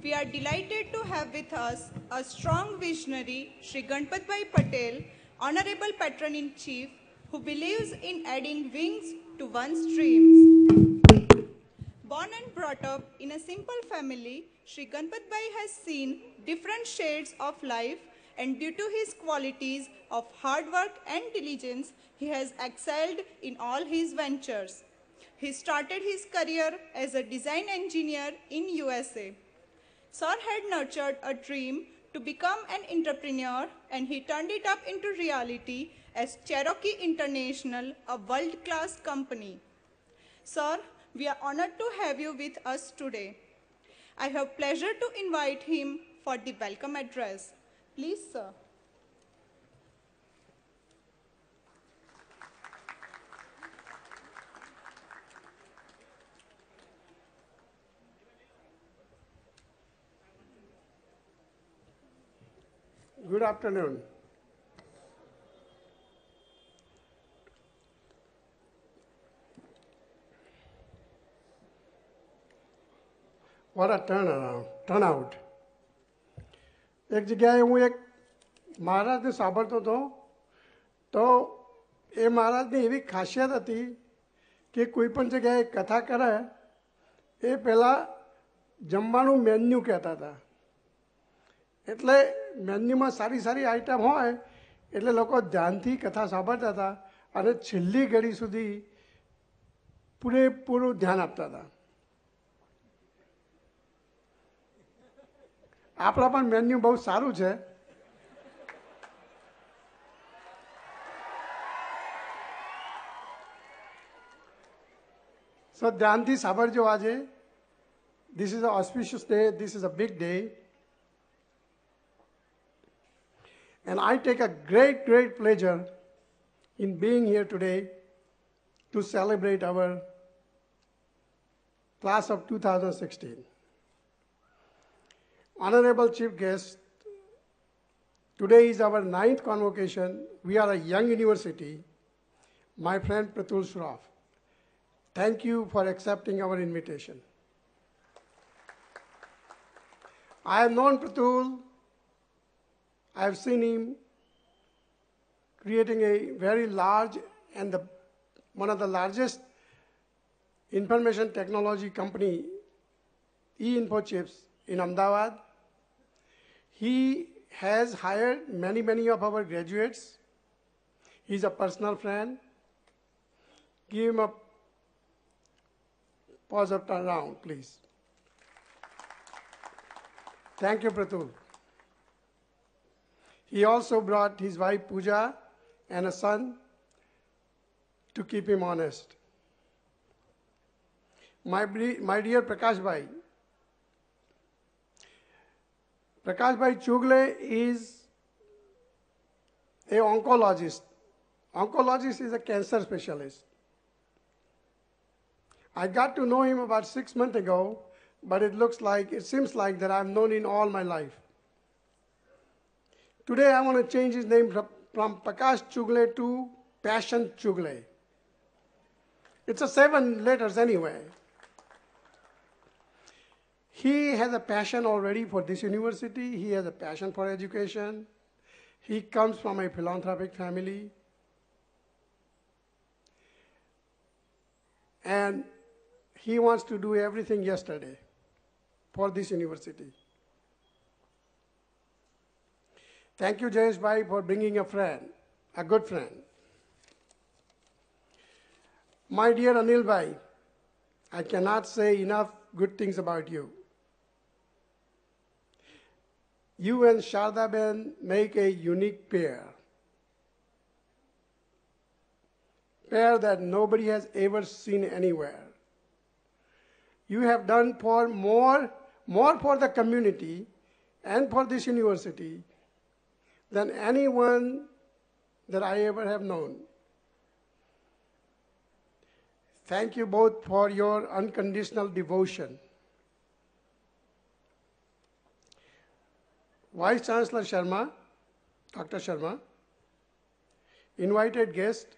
We are delighted to have with us a strong visionary, Shri Ganpatbhai Patel, Honorable Patron-in-Chief, who believes in adding wings to one's dreams. Born and brought up in a simple family, Shri Ganpatbhai has seen different shades of life, and due to his qualities of hard work and diligence, he has excelled in all his ventures. He started his career as a design engineer in USA. Sir had nurtured a dream to become an entrepreneur, and he turned it up into reality as Cherokee International, a world-class company. Sir, we are honored to have you with us today. I have pleasure to invite him for the welcome address. Please, sir. Good afternoon. What a turnout. એક જગ્યાએ હું એક મહારાજને સાંભળતો હતો તો એ મહારાજની એવી ખાસિયત હતી કે કોઈ પણ જગ્યાએ કથા કરે એ પહેલાં જમવાનું મેન્યુ કહેતા હતા. એટલે મેન્યુમાં સારી સારી આઈટમ હોય એટલે લોકો ધ્યાનથી કથા સાંભળતા હતા અને છેલ્લી ઘડી સુધી પૂરેપૂરું ધ્યાન આપતા હતા. આપણા પણ મેન્યુ બહુ સારું છે. સો ધ્યાનથી સાંભળજો આજે. This is an auspicious day. This is a big day. And I take a great pleasure in being here today to celebrate our class of 2016. Honorable Chief Guest, today is our 9th convocation. We are a young university. My friend Patel Shroff, thank you for accepting our invitation. I have known Patel. I have seen him creating a very large and one of the largest information technology company, e-info chips in Ahmedabad. He has hired many of our graduates. He's a personal friend. Give him a positive round, please. Thank you, Patel. He also brought his wife Pooja and a son to keep him honest. My dear Prakashbhai, Prakashbhai Chugle is an oncologist. Oncologist is a cancer specialist. I got to know him about 6 months ago, but it seems like that I've known him all my life. Today I want to change his name from Prakash Chugle to Passion Chugle. It's a 7 letters anyway. He has a passion already for this university. He has a passion for education. He comes from a philanthropic family. And he wants to do everything yesterday for this university. Thank you, Jayesh Bhai, for bringing a friend, a good friend. My dear Anil Bhai, I cannot say enough good things about you. You and Sharda Ben make a unique pair that nobody has ever seen anywhere. You have done more for the community and for this university than anyone that I ever have known. Thank you both for your unconditional devotion. Vice Chancellor Sharma, Dr. Sharma, invited guests,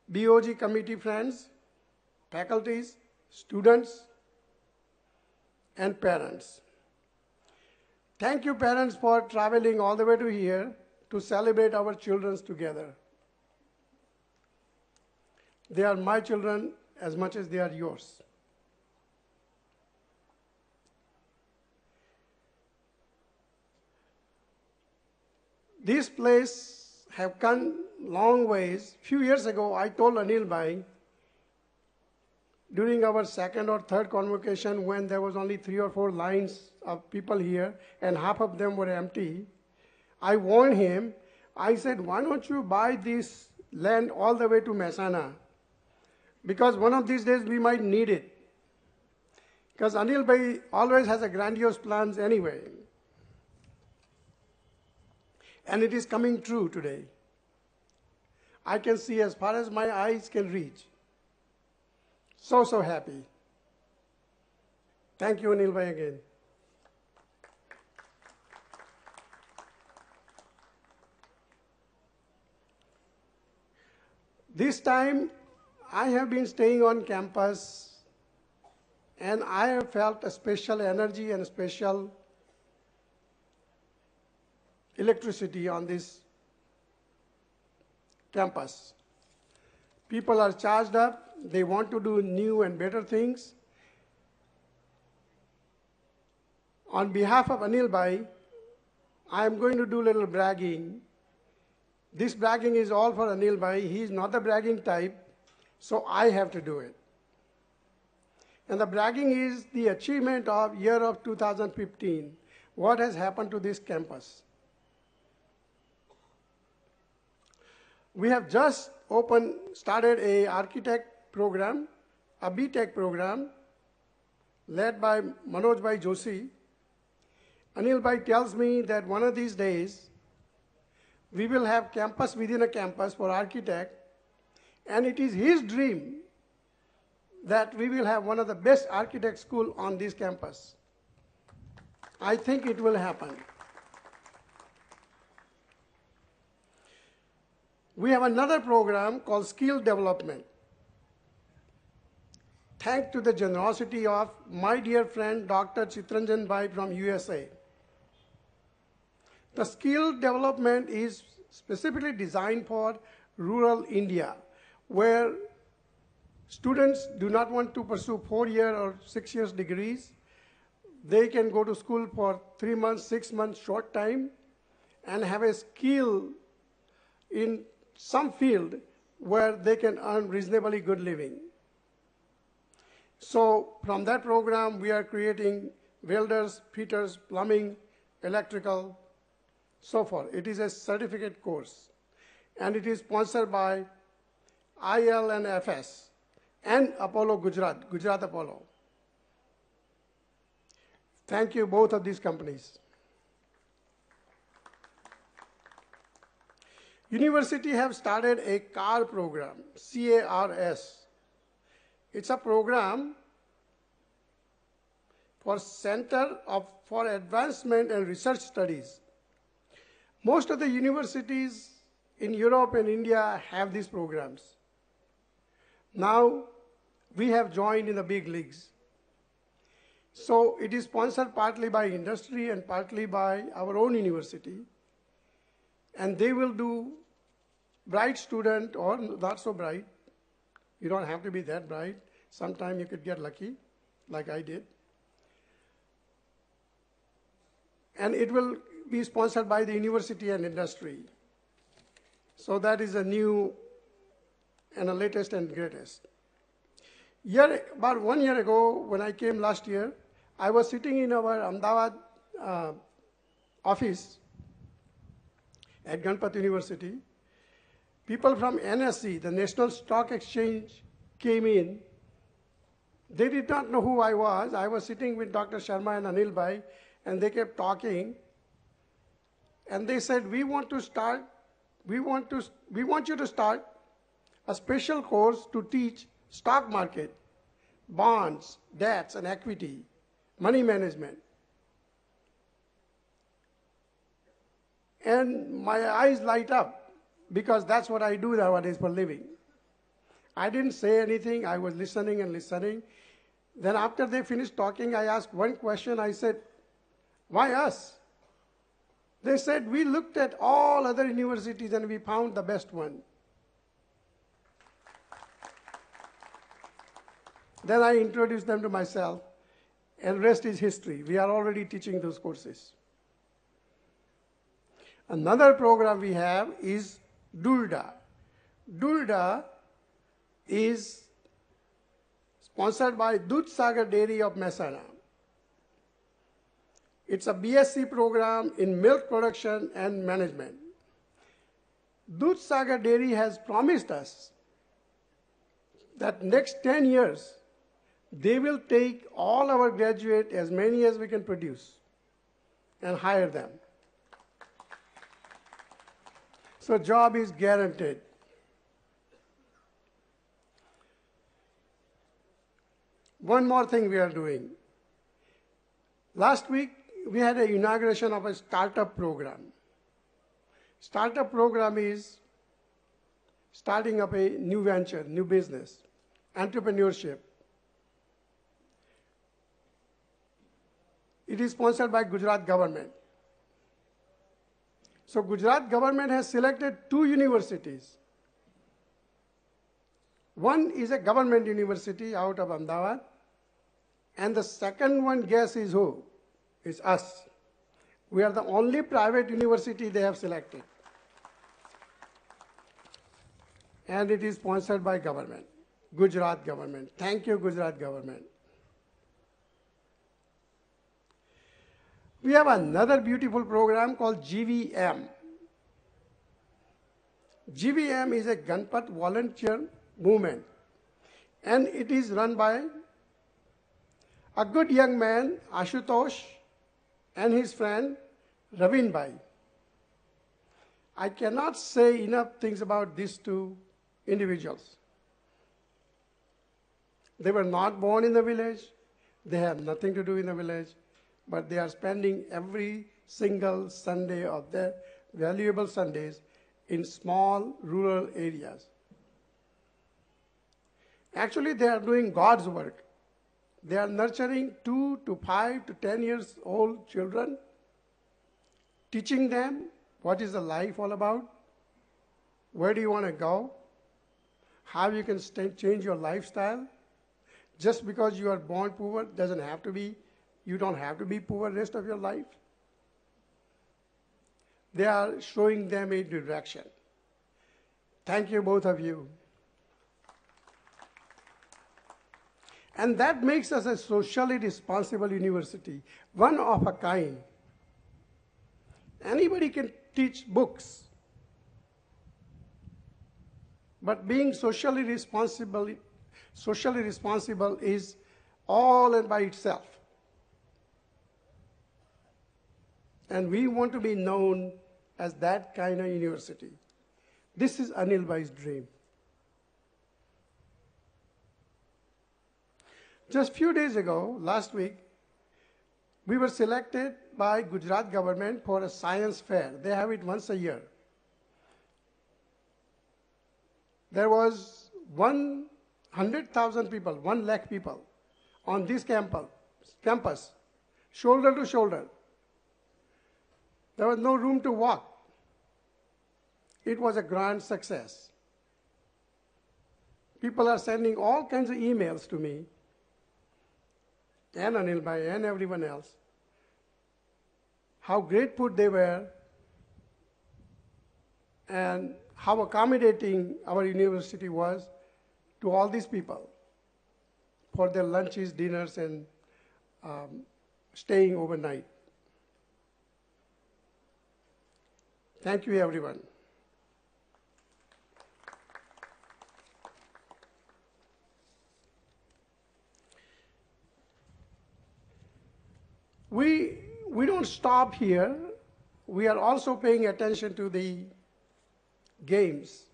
BOG committee friends, faculties, students, and parents. Thank you, parents, for traveling all the way to here to celebrate our children together. They are my children as much as they are yours. This place have come long ways. Few years ago, I told Anil Bhai, during our second or third convocation, when there was only 3 or 4 lines of people here and half of them were empty, I warned him. I said, why don't you buy this land all the way to Mehsana? Because one of these days we might need it. Because Anil Bhai always has a grandiose plans anyway. And it is coming true today. I can see as far as my eyes can reach. So happy. Thank you, Anil Bhai, again. This time, I have been staying on campus, and I have felt a special energy and a special electricity on this campus. People are charged up. They want to do new and better things. On behalf of Anil Bhai, I am going to do a little bragging. This bragging is all for Anil Bhai. He is not the bragging type, so I have to do it. And the bragging is the achievement of year of 2015. What has happened to this campus? We have just started a architect program, a B.Tech program, led by Manoj Bhai Joshi. Anil Bhai tells me that one of these days, we will have campus within a campus for architect, and it is his dream that we will have one of the best architect school on this campus. I think it will happen. We have another program called Skill Development. Thanks to the generosity of my dear friend, Dr. Chitranjan Bhai from USA. The skill development is specifically designed for rural India, where students do not want to pursue 4-year or 6 years degrees. They can go to school for 3 months, 6 months, short time, and have a skill in some field where they can earn reasonably good living. So from that program, we are creating welders, fitters, plumbing, electrical, so forth. It is a certificate course, and it is sponsored by IL&FS and Apollo Gujarat Apollo. Thank you, both of these companies. University have started a CAR program, C-A-R-S. It's a program for Center for Advancement and Research Studies. Most of the universities in Europe and India have these programs. Now, we have joined in the big leagues. So it is sponsored partly by industry and partly by our own university. And they will do bright student or not so bright. You don't have to be that bright. Sometime you could get lucky, like I did. And it will be sponsored by the university and industry. So that is a new and the latest and greatest. About 1 year ago, when I came last year, I was sitting in our Ahmedabad office at Ganpat University. People from NSE, the National Stock Exchange, came in. They did not know who I was. I was sitting with Dr. Sharma and Anil Bhai, and they kept talking. And they said, we want you to start a special course to teach stock market, bonds, debts, and equity, money management. And my eyes light up, because that's what I do nowadays for a living. I didn't say anything. I was listening and listening. Then after they finished talking, I asked one question. I said, why us? They said, we looked at all other universities and we found the best one. Then I introduced them to myself, and rest is history. We are already teaching those courses. Another program we have is DULDA. DULDA is sponsored by Dudhsagar Dairy of Mehsana. It's a BSc program in milk production and management. Dudhsagar Dairy has promised us that next 10 years, they will take all our graduates, as many as we can produce, and hire them. So job is guaranteed. One more thing we are doing. Last week, we had an inauguration of a startup program. Startup program is starting up a new venture, new business, entrepreneurship. It is sponsored by Gujarat government. So Gujarat government has selected 2 universities. One is a government university out of Ahmedabad, and the second one, guess is who? It's us. We are the only private university they have selected. And it is sponsored by government, Gujarat government. Thank you, Gujarat government. We have another beautiful program called GVM. GVM is a Ganpat volunteer movement, and it is run by a good young man, Ashutosh, and his friend, Ravinbhai. I cannot say enough things about these 2 individuals. They were not born in the village. They have nothing to do in the village, but they are spending every single Sunday of their valuable Sundays in small rural areas. Actually, they are doing God's work. They are nurturing 2 to 5 to 10 years old children, teaching them what is the life all about, where do you want to go, how you can change your lifestyle. Just because you are born poor doesn't have to be, you don't have to be poor the rest of your life. They are showing them a direction. Thank you, both of you. And that makes us a socially responsible university, one of a kind. Anybody can teach books, but being socially responsible is all and by itself. And we want to be known as that kind of university. This is Anil Bhai's dream. Just a few days ago, last week, we were selected by Gujarat government for a science fair. They have it once a year. There was 100,000 people, 1 lakh people on this campus, shoulder to shoulder. There was no room to walk. It was a grand success. People are sending all kinds of emails to me, and Anil Bhai and everyone else, how grateful they were and how accommodating our university was to all these people for their lunches, dinners, and staying overnight. Thank you, everyone. We don't stop here. We are also paying attention to the games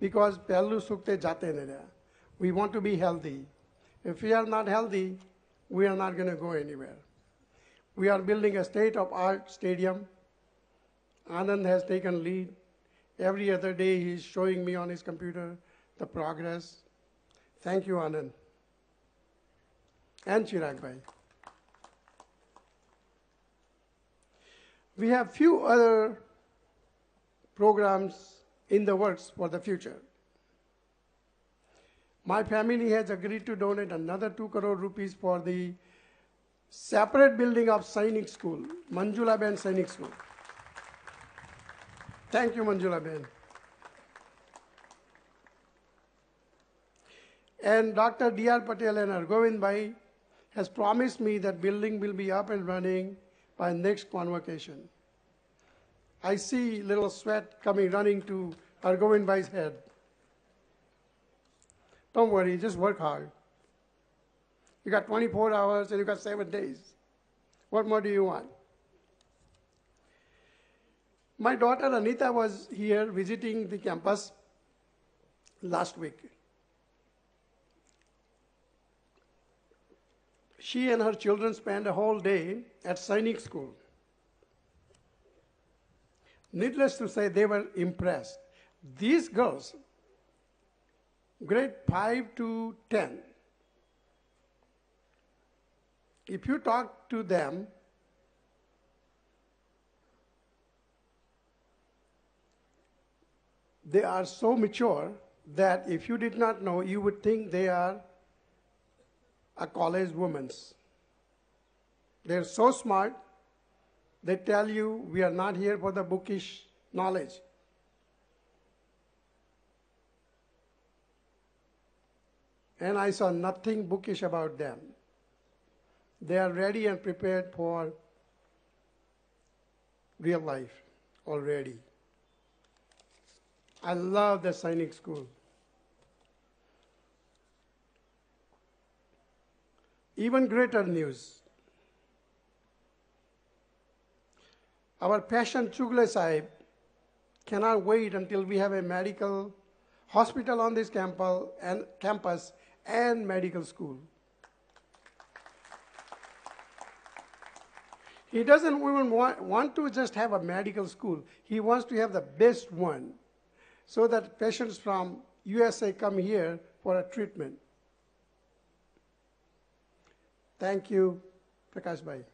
because Pellu Sukte Jate Nera. We want to be healthy. If we are not healthy, we are not going to go anywhere. We are building a state-of-art stadium. Anand has taken lead. Every other day he is showing me on his computer the progress. Thank you, Anand. and Chirag Bhai. We have few other programs in the works for the future. My family has agreed to donate another 2 crore rupees for the separate building of Sainik School, Manjula Ben Sainik School. Thank you, Manjula Ben. And Dr. D.R. Patel and Argovind Bhai has promised me that building will be up and running by next convocation. I see little sweat running to Argovind Bhai's head. Don't worry, just work hard. You got 24 hours and you got 7 days. What more do you want? My daughter Anita was here visiting the campus last week. She and her children spent a whole day at Sainik School. Needless to say, they were impressed. These girls, grade 5 to 10, if you talk to them, they are so mature that if you did not know, you would think they are a college women. They're so smart, they tell you, we are not here for the bookish knowledge. And I saw nothing bookish about them. They are ready and prepared for real life already. I love the Sainik School. Even greater news. Our Passion Chugle Sahib cannot wait until we have a medical hospital on this campus and medical school. He doesn't even want to just have a medical school. He wants to have the best one so that patients from USA come here for a treatment. Thank you, Prakash Bhai.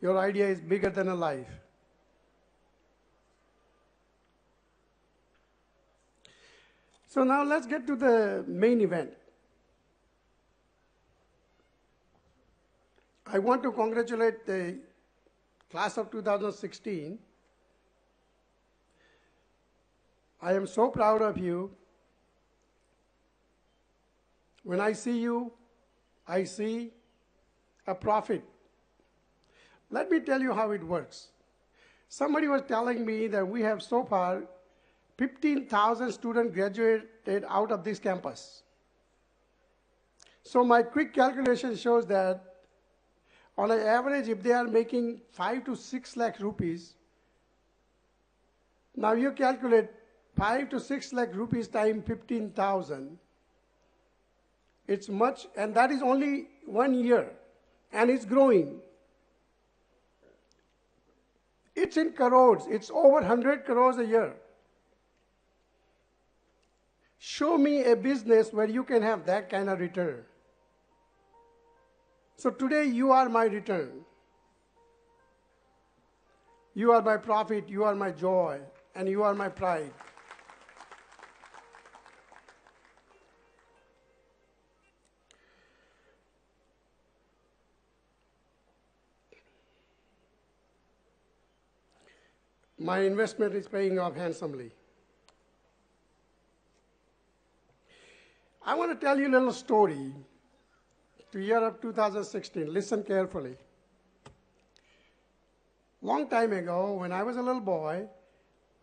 Your idea is bigger than a life. So now let's get to the main event. I want to congratulate the class of 2016. I am so proud of you. When I see you, I see a prophet. Let me tell you how it works. Somebody was telling me that we have so far 15,000 students graduated out of this campus. So my quick calculation shows that on an average, if they are making 5 to 6 lakh rupees, now you calculate 5 to 6 lakh rupees times 15,000. It's much, and that is only 1 year, and it's growing. It's in crores. It's over 100 crores a year. Show me a business where you can have that kind of return. So today you are my return. You are my profit, you are my joy, and you are my pride. My investment is paying off handsomely. I want to tell you a little story to year of 2016. Listen carefully. Long time ago, when I was a little boy,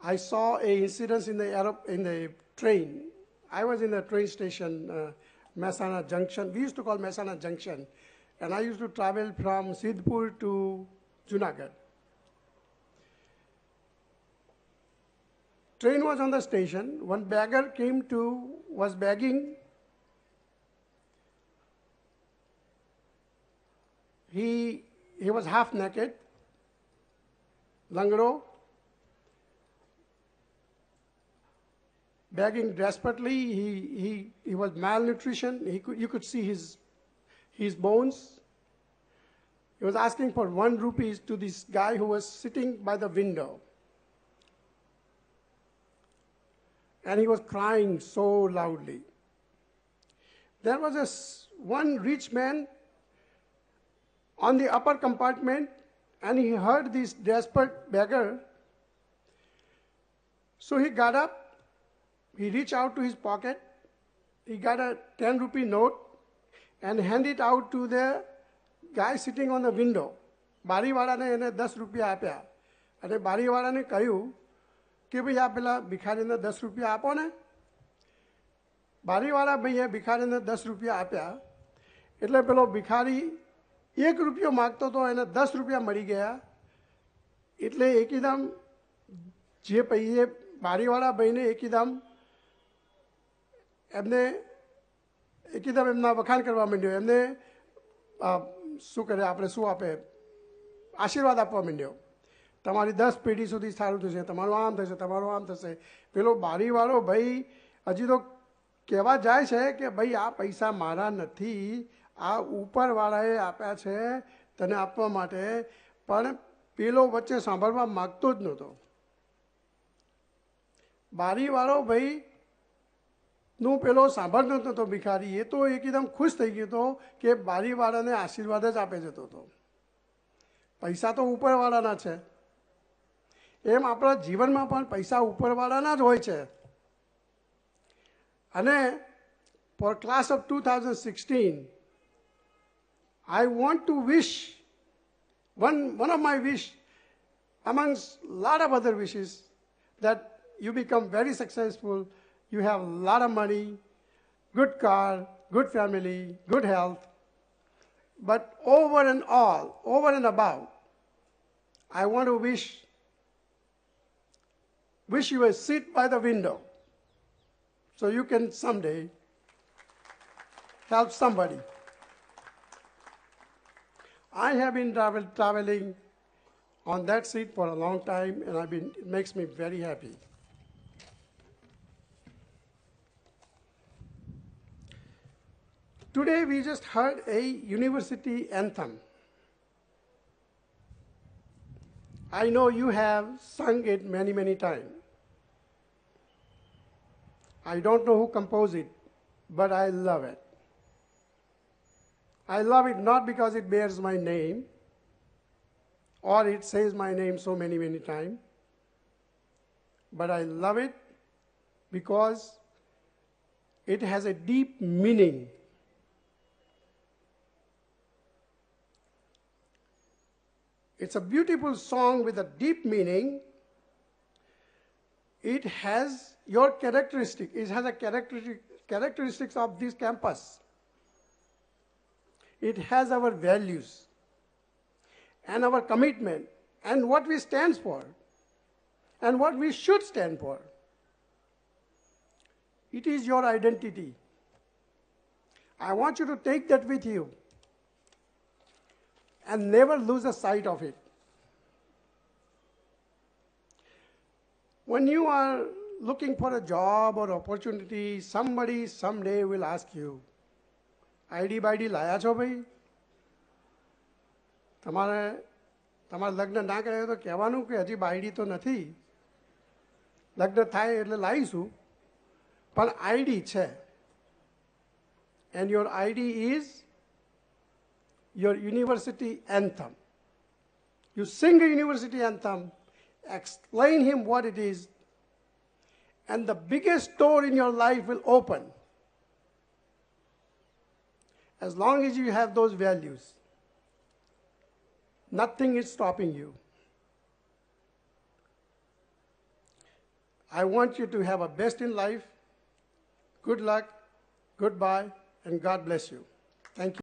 I saw an incident in the train. I was in the train station, Mehsana Junction. We used to call Mehsana Junction. And I used to travel from Sidhpur to Junagadh. Train was on the station. One beggar was begging. He was half naked, langro. begging desperately. He was malnutrition. You could see his bones. He was asking for 1 rupee to this guy who was sitting by the window. And he was crying so loudly. There was one rich man on the upper compartment, and he heard this desperate beggar. So he got up, he reached out to his pocket, he got a 10 rupee note and handed it out to the guy sitting on the window. બારીવાળાને એને 10 રૂપિયા આપ્યા અને બારીવાળાને કહ્યું કે ભાઈ આ પેલા ભિખારીને 10 રૂપિયા આપો ને. બારીવાળા ભાઈએ ભિખારીને 10 રૂપિયા આપ્યા એટલે પેલો ભિખારી 1 રૂપિયો માગતો હતો, એને 10 રૂપિયા મળી ગયા. એટલે એકદમ જે ભાઈએ બારીવાળા ભાઈને એકદમ એમના વખાણ કરવા માંડ્યો. એમને શું કરે, આપણે શું આપે, આશીર્વાદ આપવા માંડ્યો. તમારી 10 પેઢી સુધી સારું થશે, તમારું આમ થશે, તમારું આમ થશે. પેલો બારીવાળો ભાઈ હજી તો કહેવા જાય છે કે ભાઈ આ પૈસા મારા નથી, આ ઉપરવાળાએ આપ્યા છે તને આપવા માટે. પણ પેલો વચ્ચે સાંભળવા માગતો જ નહોતો. બારીવાળો ભાઈ નું પેલો સાંભળતો નહોતો ભિખારી. એ તો એકદમ ખુશ થઈ ગયો હતો કે બારીવાળાને આશીર્વાદ જ આપે જતો હતો. પૈસા તો ઉપરવાળાના છે. એમ આપણા જીવનમાં પણ પૈસા ઉપરવાળાના જ હોય છે. અને for class of 2016, I want to wish one of my wish amongst lot of other wishes, that you become very successful. You have a lot of money, good car, good family, good health. But over and above, I want to wish you a seat by the window so you can someday help somebody. I have been traveling on that seat for a long time, and it makes me very happy. Today we just heard a university anthem. I know you have sung it many, many times. I don't know who composed it, but I love it. I love it not because it bears my name or it says my name so many, many times, but I love it because it has a deep meaning. It's a beautiful song with a deep meaning. It has your characteristic. It has a characteristics of this campus. It has our values and our commitment and what we stand for and what we should stand for. It is your identity. I want you to take that with you and never lose a sight of it. When you are looking for a job or opportunity, somebody someday will ask you, ID બાઈડી લાયા છો ભાઈ? તમારા લગ્ન ના કરે તો કહેવાનું કે હજી બાઈડી તો નથી, લગ્ન થાય એટલે લાવીશું, પણ ID છે. And your ID is your university anthem. You sing a university anthem, explain him what it is, and the biggest door in your life will open. As long as you have those values, nothing is stopping you. I want you to have a best in life. Good luck, goodbye, and God bless you. Thank you.